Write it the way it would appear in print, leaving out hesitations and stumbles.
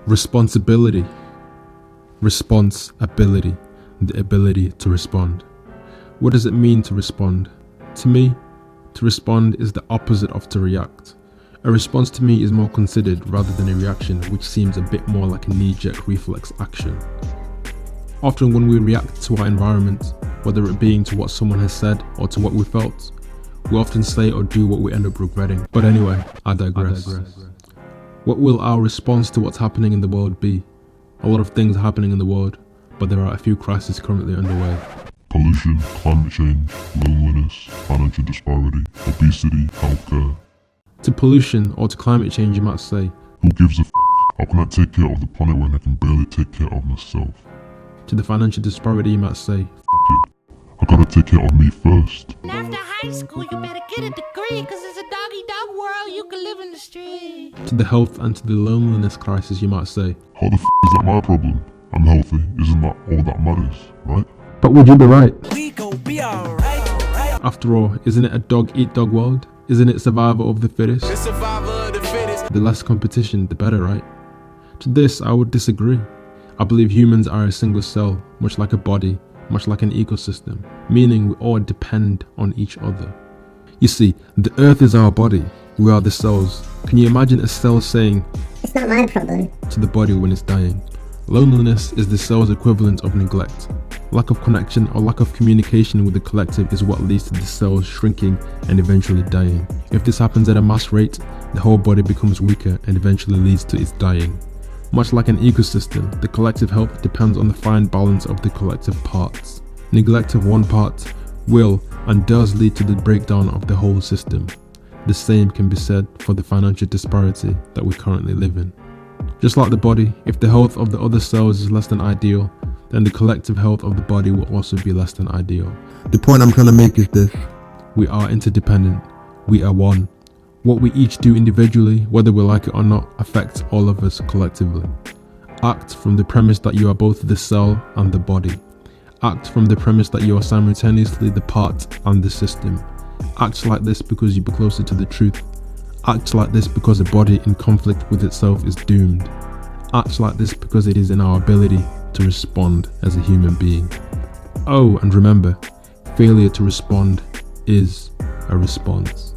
Responsibility. Responsibility. The ability to respond. What does it mean to respond? To me, to respond is the opposite of to react. A response to me is more considered rather than a reaction, which seems a bit more like a knee-jerk reflex action. Often when we react to our environment, whether it being to what someone has said or to what we felt, we often say or do what we end up regretting. But anyway, I digress. What will our response to what's happening in the world be? A lot of things are happening in the world, but there are a few crises currently underway. Pollution, climate change, loneliness, financial disparity, obesity, healthcare. To pollution or to climate change, you might say, Who gives a f***? How can I take care of the planet when I can barely take care of myself? to the financial disparity, you might say, I gotta take care of me first. And after high school, you better get a degree, cause it's a doggy-dog world, you can live in the street. to the health and to the loneliness crisis, you might say, How the f*** is that my problem? I'm healthy, isn't that all that matters, right? but would you be right? We gon' be alright. After all, isn't it a dog-eat-dog world? Isn't it survival of the fittest? The survivor of the fittest. The less competition, the better, right? To this, I would disagree. I believe humans are a single cell, much like a body, much like an ecosystem, meaning we all depend on each other. You see, the earth is our body, we are the cells. Can you imagine a cell saying, It's not my problem. to the body when it's dying? Loneliness is the cell's equivalent of neglect. Lack of connection or lack of communication with the collective is what leads to the cells shrinking and eventually dying. If this happens at a mass rate, the whole body becomes weaker and eventually leads to its dying. Much like an ecosystem, the collective health depends on the fine balance of the collective parts. Neglect of one part will and does lead to the breakdown of the whole system. The same can be said for the financial disparity that we currently live in. Just like the body, if the health of the other cells is less than ideal, then the collective health of the body will also be less than ideal. The point I'm trying to make is this: we are interdependent, we are one. What we each do individually, whether we like it or not, affects all of us collectively. Act from the premise that you are both the cell and the body. Act from the premise that you are simultaneously the part and the system. Act like this because you be closer to the truth. Act like this because a body in conflict with itself is doomed. Act like this because it is in our ability to respond as a human being. Oh, and remember, failure to respond is a response.